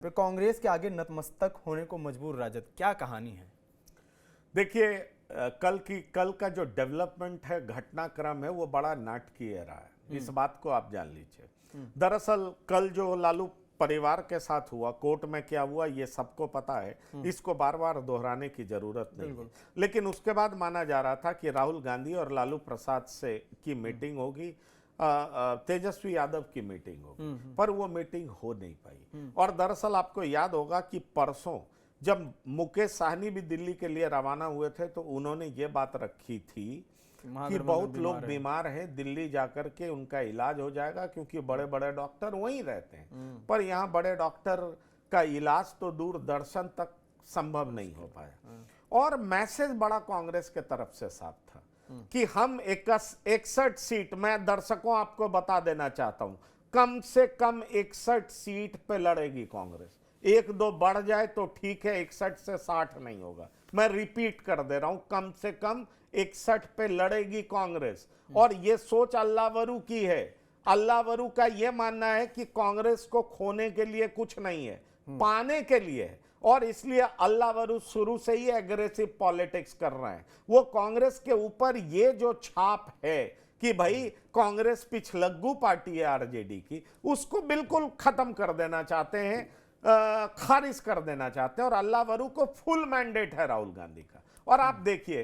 वे कांग्रेस के आगे नतमस्तक होने को मजबूर राजद, क्या कहानी है? देखिए, कल का जो डेवलपमेंट है, घटनाक्रम है, वो बड़ा नाटकीय रहा है। इस बात को आप जान लीजिए। दरअसल कल जो लालू परिवार के साथ हुआ, कोर्ट में क्या हुआ ये सबको पता है, इसको बार बार दोहराने की जरूरत नहीं है। लेकिन उसके बाद माना जा रहा था कि राहुल गांधी और लालू प्रसाद से की मीटिंग होगी, तेजस्वी यादव की मीटिंग होगी, पर वो मीटिंग हो नहीं पाई। और दरअसल आपको याद होगा कि परसों जब मुकेश साहनी भी दिल्ली के लिए रवाना हुए थे तो उन्होंने ये बात रखी थी कि बहुत लोग बीमार हैं, दिल्ली जाकर के उनका इलाज हो जाएगा, क्योंकि बड़े बड़े डॉक्टर वहीं रहते हैं। पर यहाँ बड़े डॉक्टर का इलाज तो दूरदर्शन तक संभव नहीं हो पाया। और मैसेज बड़ा कांग्रेस के तरफ से साफ था कि हम 61 सीट, मैं दर्शकों आपको बता देना चाहता हूं, कम से कम 61 सीट पे लड़ेगी कांग्रेस। एक दो बढ़ जाए तो ठीक है, 61 से 60 नहीं होगा। मैं रिपीट कर दे रहा हूं, कम से कम 61 पे लड़ेगी कांग्रेस। और ये सोच अल्लावरू की है। अल्लावरू का यह मानना है कि कांग्रेस को खोने के लिए कुछ नहीं है, पाने के लिए है। और इसलिए अल्लावरू शुरू से ही एग्रेसिव पॉलिटिक्स कर रहे हैं। वो कांग्रेस के ऊपर ये जो छाप है कि भाई कांग्रेस पिछलग्गू पार्टी है आरजेडी की, उसको बिल्कुल खत्म कर देना चाहते हैं, खारिज कर देना चाहते हैं। और अल्लावरू को फुल मैंडेट है राहुल गांधी का। और आप देखिए,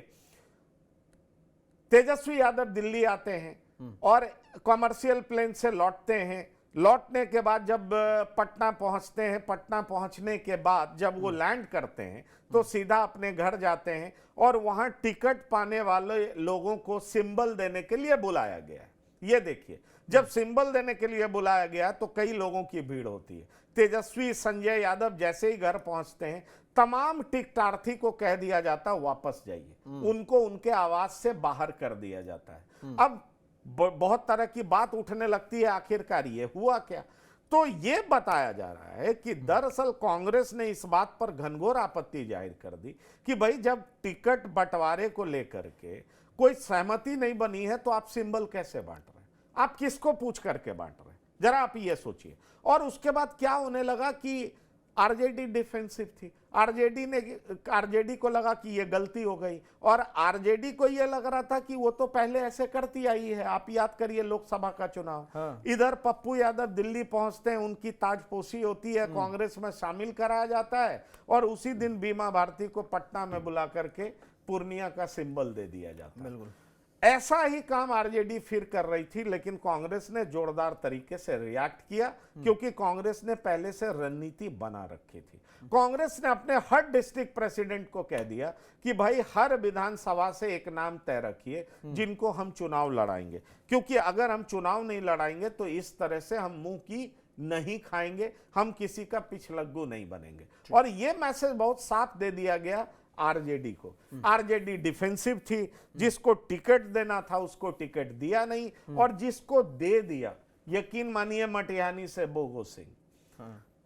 तेजस्वी यादव दिल्ली आते हैं और कॉमर्शियल प्लेन से लौटते हैं। लौटने के बाद जब पटना पहुंचते हैं, पटना पहुंचने के बाद जब वो लैंड करते हैं तो सीधा अपने घर जाते हैं और वहां टिकट पाने वाले लोगों को सिंबल देने के लिए बुलाया गया है। ये देखिए, जब सिंबल देने के लिए बुलाया गया तो कई लोगों की भीड़ होती है। तेजस्वी संजय यादव जैसे ही घर पहुंचते हैं, तमाम टिकटार्थी को कह दिया जाता है वापस जाइए, उनको उनके आवास से बाहर कर दिया जाता है। अब बहुत तरह की बात उठने लगती है, आखिरकार ये हुआ क्या? तो ये बताया जा रहा है कि दरअसल कांग्रेस ने इस बात पर घनघोर आपत्ति जाहिर कर दी कि भाई जब टिकट बंटवारे को लेकर के कोई सहमति नहीं बनी है तो आप सिंबल कैसे बांट रहे हैं? आप किसको पूछ करके बांट रहे हैं? जरा आप ये सोचिए। और उसके बाद क्या होने लगा कि आरजेडी डिफेंसिव थी। आरजेडी को लगा कि ये गलती हो गई, और आरजेडी को ये लग रहा था कि वो तो पहले ऐसे करती आई है। आप याद करिए लोकसभा का चुनाव। हाँ। इधर पप्पू यादव दिल्ली पहुंचते हैं, उनकी ताजपोशी होती है, कांग्रेस में शामिल कराया जाता है, और उसी दिन बीमा भारती को पटना में बुला करके पूर्णिया का सिंबल दे दिया जाता है। बिल्कुल ऐसा ही काम आरजेडी फिर कर रही थी, लेकिन कांग्रेस ने जोरदार तरीके से रिएक्ट किया, क्योंकि कांग्रेस ने पहले से रणनीति बना रखी थी। कांग्रेस ने अपने हर डिस्ट्रिक्ट प्रेसिडेंट को कह दिया कि भाई हर विधानसभा से एक नाम तय रखिए जिनको हम चुनाव लड़ाएंगे, क्योंकि अगर हम चुनाव नहीं लड़ाएंगे तो इस तरह से हम मुंह की नहीं खाएंगे, हम किसी का पिछलग्गू नहीं बनेंगे। और यह मैसेज बहुत साफ दे दिया गया आरजेडी को। आरजेडी डिफेंसिव थी, जिसको टिकट देना था उसको टिकट दिया नहीं, और जिसको दे दिया, यकीन मानिए, मटिहानी से बोगो सिंह,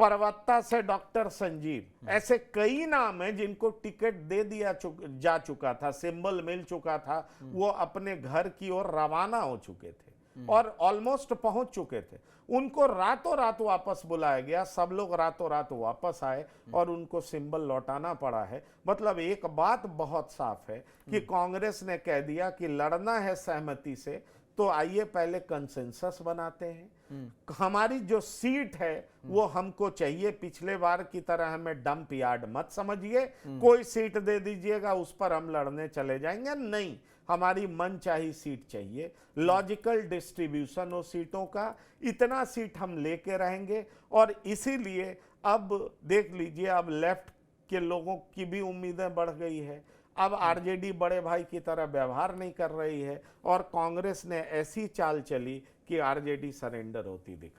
परवत्ता से डॉक्टर संजीव, ऐसे कई नाम हैं जिनको टिकट दे दिया जा चुका था, सिंबल मिल चुका था, वो अपने घर की ओर रवाना हो चुके थे और ऑलमोस्ट पहुंच चुके थे। उनको रातों रात वापस बुलाया गया, सब लोग रातों रात वापस आए और उनको सिंबल लौटाना पड़ा है। मतलब एक बात बहुत साफ है कि कांग्रेस ने कह दिया कि लड़ना है सहमति से तो आइए पहले कंसेंसस बनाते हैं, हमारी जो सीट है वो हमको चाहिए, पिछले बार की तरह हमें डंप यार्ड मत समझिए, कोई सीट दे दीजिएगा उस पर हम लड़ने चले जाएंगे, नहीं, हमारी मनचाही सीट चाहिए, लॉजिकल डिस्ट्रीब्यूशन हो सीटों का, इतना सीट हम लेके रहेंगे। और इसीलिए अब देख लीजिए, अब लेफ्ट के लोगों की भी उम्मीदें बढ़ गई है। अब आरजेडी बड़े भाई की तरह व्यवहार नहीं कर रही है, और कांग्रेस ने ऐसी चाल चली कि आरजेडी सरेंडर होती दिखाई।